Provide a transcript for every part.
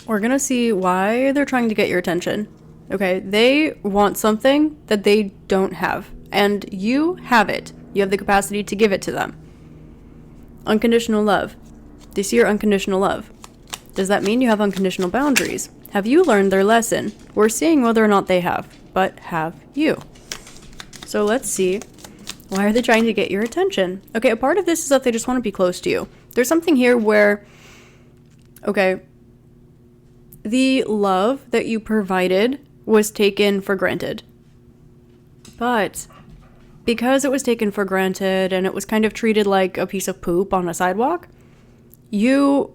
We're gonna see why they're trying to get your attention. Okay, they want something that they don't have, and you have it. You have the capacity to give it to them. Unconditional love. They see your unconditional love. Does that mean you have unconditional boundaries? Have you learned their lesson? We're seeing whether or not they have, but have you? So let's see. Why are they trying to get your attention? Okay, a part of this is that they just want to be close to you. There's something here where, okay, the love that you provided was taken for granted. But because it was taken for granted and it was kind of treated like a piece of poop on a sidewalk, you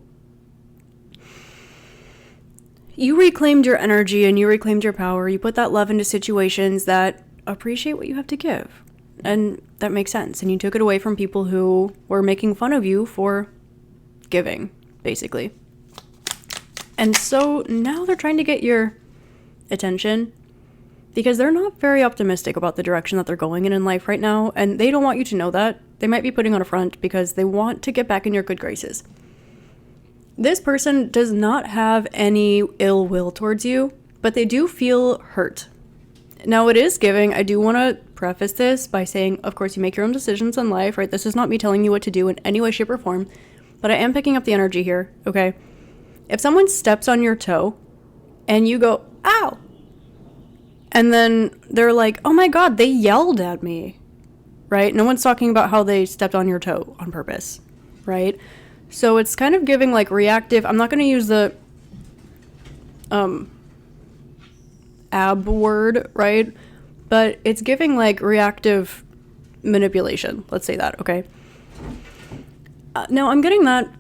reclaimed your energy and you reclaimed your power. You put that love into situations that appreciate what you have to give. And that makes sense. And you took it away from people who were making fun of you for giving, basically. And so now they're trying to get your attention because they're not very optimistic about the direction that they're going in life right now. And they don't want you to know that. They might be putting on a front because they want to get back in your good graces. This person does not have any ill will towards you, but they do feel hurt. Now it is giving. I do want to preface this by saying, of course, you make your own decisions in life, right? This is not me telling you what to do in any way, shape, or form, but I am picking up the energy here, okay? If someone steps on your toe and you go, ow, and then they're like, oh my God, they yelled at me, right? No one's talking about how they stepped on your toe on purpose, right? So it's kind of giving like reactive. I'm not going to use the ab word, right? But it's giving like reactive manipulation. Let's say that, okay? Now I'm getting that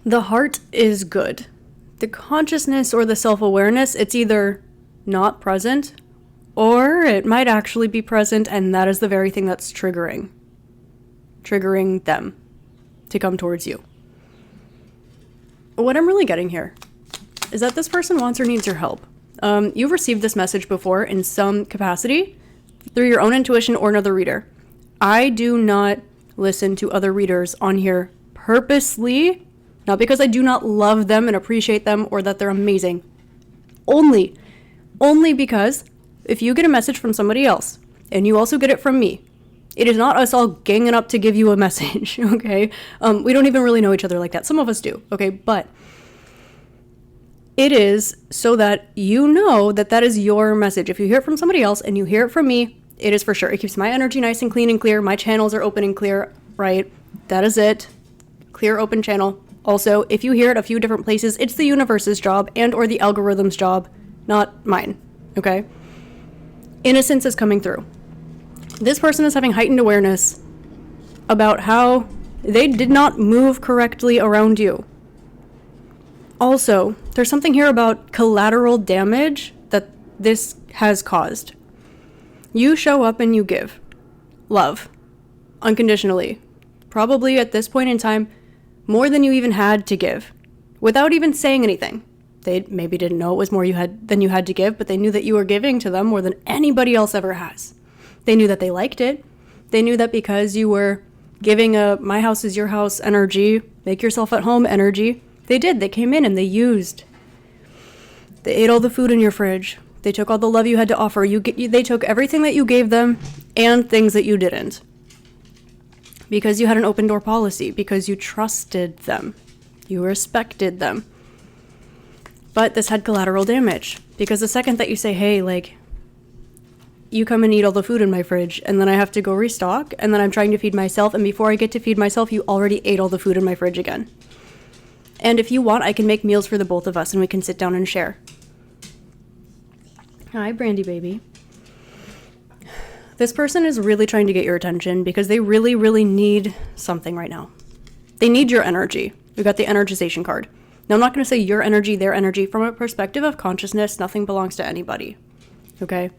the heart is good. The consciousness or the self-awareness, it's either not present or it might actually be present, and that is the very thing that's triggering them to come towards you. What I'm really getting here is that this person wants or needs your help. You've received this message before in some capacity through your own intuition or another reader. I do not listen to other readers on here purposely, not because I do not love them and appreciate them or that they're amazing. Only because if you get a message from somebody else and you also get it from me, it is not us all ganging up to give you a message, okay? We don't even really know each other like that. Some of us do, okay? But it is so that you know that that is your message. If you hear it from somebody else and you hear it from me, it is for sure. It keeps my energy nice and clean and clear. My channels are open and clear, right? That is it. Clear, open channel. Also, if you hear it a few different places, it's the universe's job and or the algorithm's job, not mine, okay? Innocence is coming through. This person is having heightened awareness about how they did not move correctly around you. Also, there's something here about collateral damage that this has caused. You show up and you give love unconditionally. Probably at this point in time, more than you even had to give, without even saying anything. They maybe didn't know it was more than you had to give, but they knew that you were giving to them more than anybody else ever has. They knew that they liked it. They knew that because you were giving a my house is your house energy, make yourself at home energy. They did. They came in and they used. They ate all the food in your fridge. They took all the love you had to offer. They took everything that you gave them and things that you didn't. Because you had an open door policy. Because you trusted them. You respected them. But this had collateral damage. Because the second that you say, hey, like, you come and eat all the food in my fridge, and then I have to go restock, and then I'm trying to feed myself, and before I get to feed myself, you already ate all the food in my fridge again. And if you want, I can make meals for the both of us, and we can sit down and share. Hi, Brandy baby. This person is really trying to get your attention because they really, really need something right now. They need your energy. We got the energization card. Now, I'm not going to say your energy, their energy. From a perspective of consciousness, nothing belongs to anybody. Okay?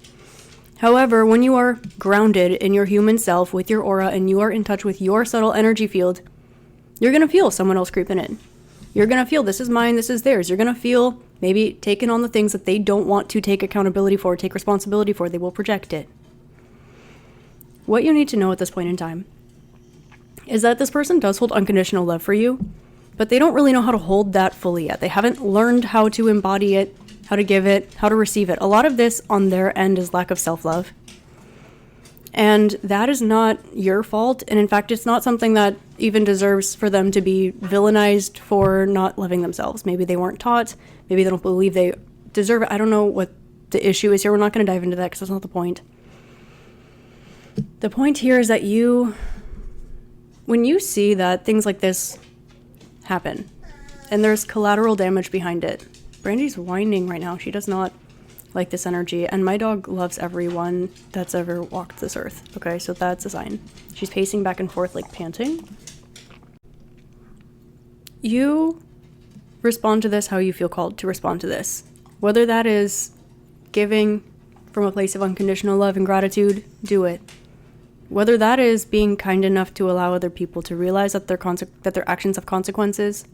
However, when you are grounded in your human self with your aura and you are in touch with your subtle energy field, you're going to feel someone else creeping in. You're going to feel this is mine, this is theirs. You're going to feel maybe taking on the things that they don't want to take accountability for, take responsibility for. They will project it. What you need to know at this point in time is that this person does hold unconditional love for you. but they don't really know how to hold that fully yet. They haven't learned how to embody it, how to give it, how to receive it. A lot of this on their end is lack of self-love. And that is not your fault. And in fact, it's not something that even deserves for them to be villainized for not loving themselves. Maybe they weren't taught. Maybe they don't believe they deserve it. I don't know what the issue is here. We're not going to dive into that because that's not the point. The point here is that when you see that things like this happen and there's collateral damage behind it. Brandy's whining right now. She does not like this energy, and my dog loves everyone that's ever walked this earth. Okay, so that's a sign. She's pacing back and forth, like panting. You respond to this how you feel called to respond to this. Whether that is giving from a place of unconditional love and gratitude, do it. Whether that is being kind enough to allow other people to realize that their actions have consequences,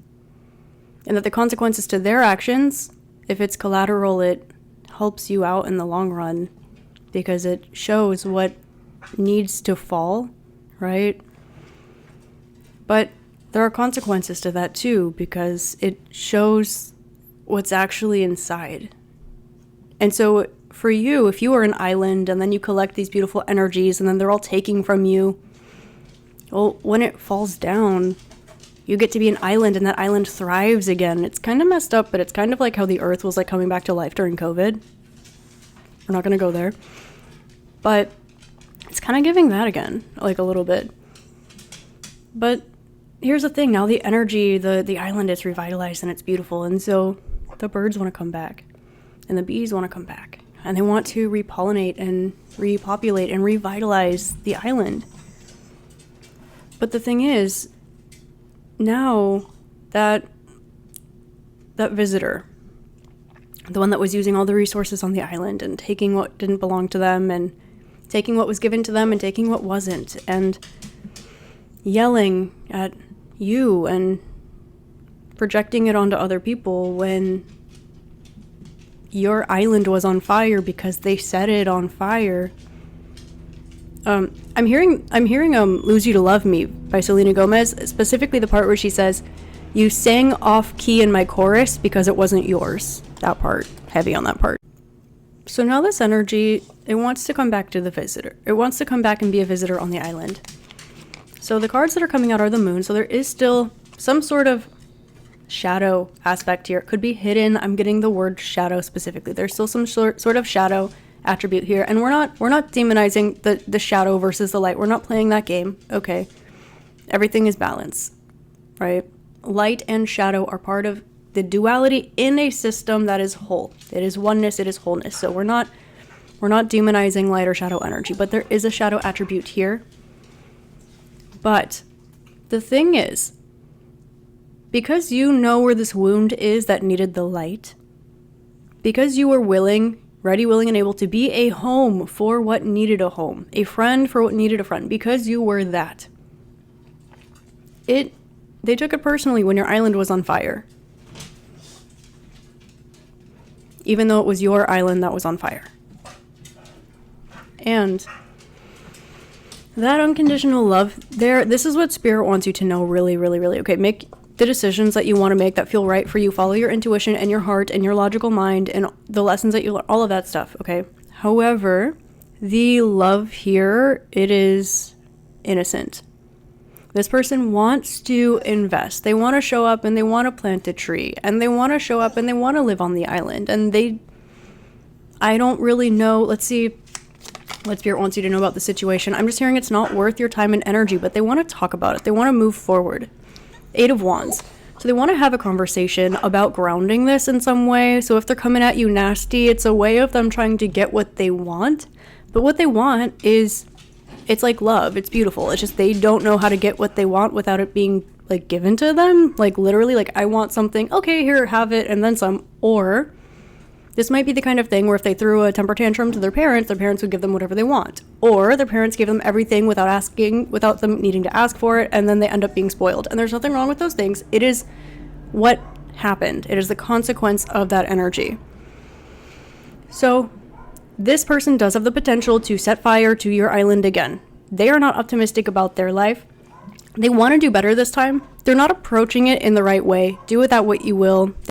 and that the consequences to their actions, if it's collateral, it helps you out in the long run because it shows what needs to fall, right? But there are consequences to that too, because it shows what's actually inside. And so for you, if you are an island and then you collect these beautiful energies and then they're all taking from you, well, when it falls down, you get to be an island and that island thrives again. It's kind of messed up, but it's kind of like how the earth was like coming back to life during COVID. We're not going to go there. But it's kind of giving that again, like a little bit. But here's the thing. Now the energy, the island is revitalized and it's beautiful. And so the birds want to come back and the bees want to come back. And they want to repollinate and repopulate and revitalize the island. But the thing is, now that visitor, the one that was using all the resources on the island and taking what didn't belong to them and taking what was given to them and taking what wasn't and yelling at you and projecting it onto other people when your island was on fire because they set it on fire. I'm hearing Lose You to Love Me by Selena Gomez, specifically the part where she says, "You sang off key in my chorus because it wasn't yours." That part, heavy on that part. So now this energy, it wants to come back to the visitor. It wants to come back and be a visitor on the island. So the cards that are coming out are the moon, so there is still some sort of shadow aspect here. It could be hidden. I'm getting the word shadow specifically. There's still some sort of shadow attribute here, and we're not demonizing the shadow versus the light. We're not playing that game. Okay, everything is balance, right? Light and shadow are part of the duality in a system that is whole. It is oneness, it is wholeness. So we're not demonizing light or shadow energy, but there is a shadow attribute here. But the thing is, because you know where this wound is that needed the light, because you were ready, willing, and able to be a home for what needed a home, a friend for what needed a friend, because you were that, they took it personally when your island was on fire. Even though it was your island that was on fire. And that unconditional love there, this is what Spirit wants you to know really, really, really. Okay, make the decisions that you want to make that feel right for you. Follow your intuition and your heart and your logical mind and the lessons that you learn, all of that stuff, okay? However, the love here, it is innocent. This person wants to invest. They want to show up and they want to plant a tree and they want to show up and they want to live on the island. And I don't really know. Let's see what Spirit wants you to know about the situation. I'm just hearing it's not worth your time and energy, but they want to talk about it. They want to move forward. 8 of Wands. So they want to have a conversation about grounding this in some way. So if they're coming at you nasty, it's a way of them trying to get what they want. But what they want is, it's like love. It's beautiful. It's just they don't know how to get what they want without it being like given to them. Like literally, like I want something. Okay, here, have it, and then some. Or this might be the kind of thing where if they threw a temper tantrum to their parents would give them whatever they want. Or their parents give them everything without them needing to ask for it, and then they end up being spoiled. And there's nothing wrong with those things. It is what happened. It is the consequence of that energy. So this person does have the potential to set fire to your island again. They are not optimistic about their life. They want to do better this time. They're not approaching it in the right way. Do with that what you will.